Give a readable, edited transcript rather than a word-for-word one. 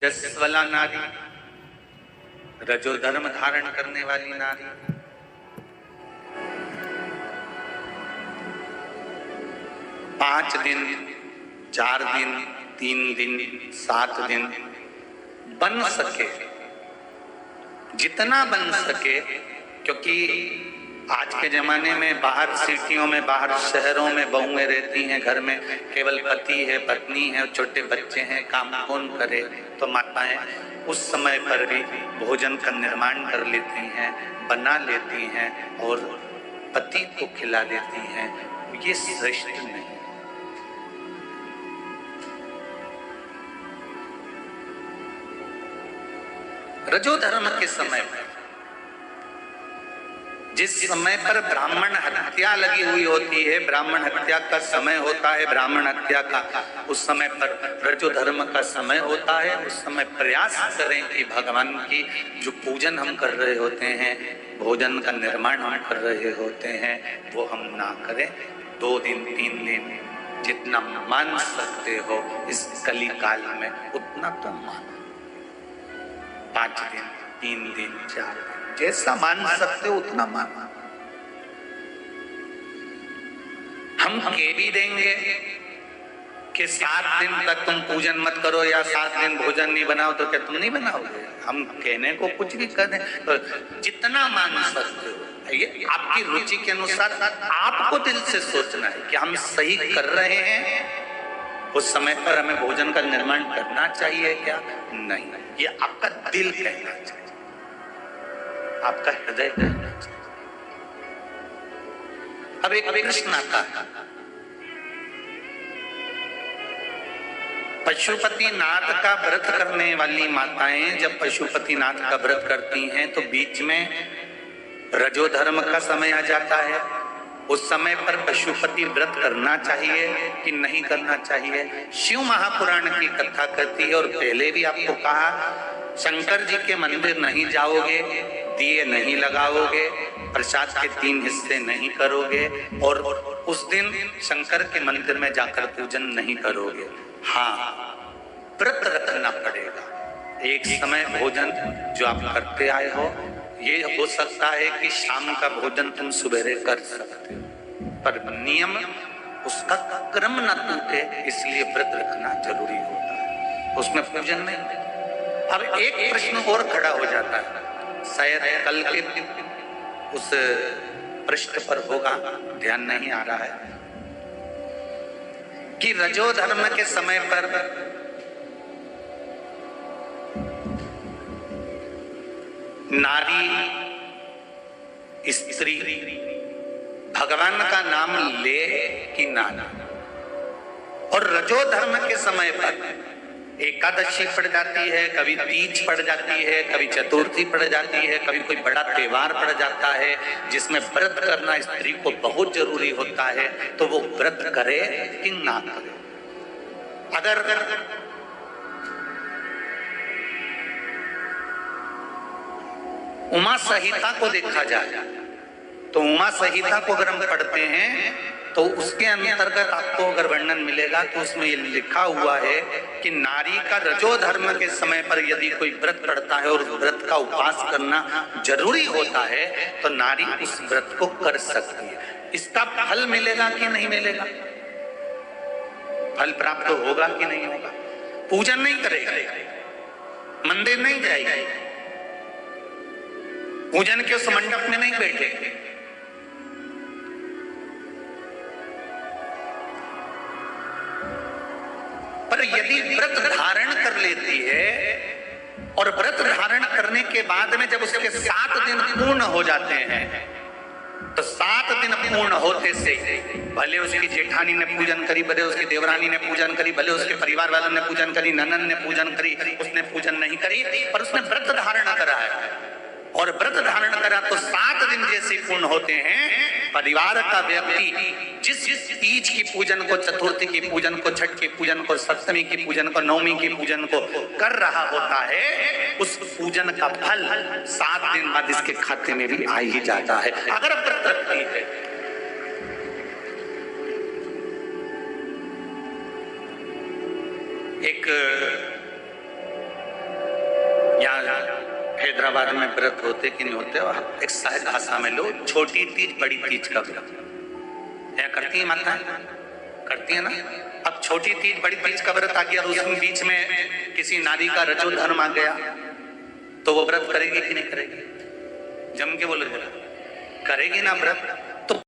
रजस्वला नारी, रजो धर्म धारण करने वाली नारी, पांच दिन, 4 दिन, 3 दिन, 7 दिन बन सके, जितना बन सके, क्योंकि आज के जमाने में बाहर सिटियों में, बाहर शहरों में बहुएं रहती हैं, घर में केवल पति है, पत्नी है, छोटे बच्चे हैं, काम कौन करे। तो माताएं उस समय पर भी भोजन का निर्माण कर लेती हैं, बना लेती हैं और पति को खिला देती हैं। ये श्रेष्ठ नहीं। रजो धर्म के समय में, जिस समय पर ब्राह्मण हत्या लगी हुई होती है, ब्राह्मण हत्या का समय होता है, ब्राह्मण हत्या का उस समय पर रजो धर्म का समय होता है। उस समय प्रयास करें कि भगवान की जो पूजन हम कर रहे होते हैं, भोजन का निर्माण हम कर रहे होते हैं, वो हम ना करें। 2 दिन 3 दिन जितना मान सकते हो इस कली काल में उतना तो मानो। 5 दिन, 3 दिन, 4 दिन, जैसा मान सकते हो उतना मानो। हम कह भी देंगे कि 7 दिन तक तुम पूजन मत करो या 7 दिन भोजन नहीं बनाओ, तो क्या तुम नहीं बनाओगे? हम कहने को कुछ भी कर दें, तो जितना मान सकते हो, ये आपकी रुचि के अनुसार आपको दिल से सोचना है कि हम सही कर रहे हैं। उस समय पर हमें भोजन का निर्माण करना चाहिए क्या? नहीं, ये आपका दिल कहना चाहिए, आपका हृदय कहना चाहिए। अब एक प्रश्न आता है, पशुपतिनाथ का व्रत करने वाली माताएं जब पशुपतिनाथ का व्रत करती हैं तो बीच में रजो धर्म का समय आ जाता है। उस समय पर पशुपति व्रत करना चाहिए कि नहीं करना चाहिए? शिव महापुराण की कथा कहती है, और पहले भी आपको कहा, शंकर जी के मंदिर नहीं जाओगे, दिए नहीं लगाओगे, प्रसाद के 3 हिस्से नहीं करोगे, और उस दिन शंकर के मंदिर में जाकर पूजन नहीं करोगे। हाँ, व्रत रखना पड़ेगा। एक समय भोजन जो आप करते आए हो, ये हो सकता है कि शाम का भोजन तुम सुबह कर सकते हो, पर नियम उसका क्रम न टूटे, इसलिए व्रत रखना जरूरी होता है, उसमें पूजन नहीं। अब एक प्रश्न और खड़ा हो जाता है, शायद कल के उस पृष्ठ पर होगा, ध्यान नहीं आ रहा है, कि रजो धर्म के समय पर नारी, स्त्री भगवान का नाम ले कि ना, और रजो धर्म के समय पर एकादशी पड़ जाती है, कभी तीज पड़ जाती है, कभी चतुर्थी पड़ जाती है, कभी कोई बड़ा त्योहार पड़ जाता है जिसमें व्रत करना स्त्री को बहुत जरूरी होता है, तो वो व्रत करे कि ना करे? अगर उमा संहिता को देखा जाए तो उमा संहिता को अगर हम पढ़ते हैं तो उसके अंतर्गत आपको अगर वर्णन मिलेगा तो उसमें ये लिखा हुआ है कि नारी का रजो धर्म के समय पर यदि कोई व्रत करता है और व्रत का उपवास करना जरूरी होता है तो नारी उस व्रत को कर सकती है। इसका फल मिलेगा कि नहीं मिलेगा? फल प्राप्त होगा कि नहीं होगा? पूजन नहीं करेगा, मंदिर नहीं जाएगी, पूजन के उस मंडप में नहीं बैठेगी, पर यदि व्रत धारण कर लेती है और व्रत धारण करने के बाद में जब उसके 7 दिन पूर्ण हो जाते हैं, तो 7 दिन पूर्ण होते से भले उसकी जेठानी ने पूजन करी, भले उसकी देवरानी ने पूजन करी, भले उसके परिवार वालों ने पूजन करी, ननद ने पूजन करी, उसने पूजन नहीं करी, पर उसने व्रत धारण करा है, और व्रत धारण करा तो 7 दिन जैसे पूर्ण होते हैं, परिवार का व्यक्ति जिस तीज की पूजन को, चतुर्थी की पूजन को, छठ की पूजन को, सप्तमी की पूजन को, नवमी की पूजन को कर रहा होता है, उस पूजन का फल 7 दिन बाद इसके खाते में भी आ ही जाता है, अगर व्रत रखती है। एक हैदराबाद में व्रत होते कि नहीं होते, और एक सहज भाषा में लो, छोटी तीज बड़ी तीज का व्रत क्या करती है माताएं? करती है ना। अब छोटी तीज बड़ी तीज का व्रत आ गया, और उसमें बीच में किसी नारी का रजो धर्म आ गया, तो वो व्रत करेगी कि नहीं करेगी? जम के बोलो जरा, करेगी ना व्रत?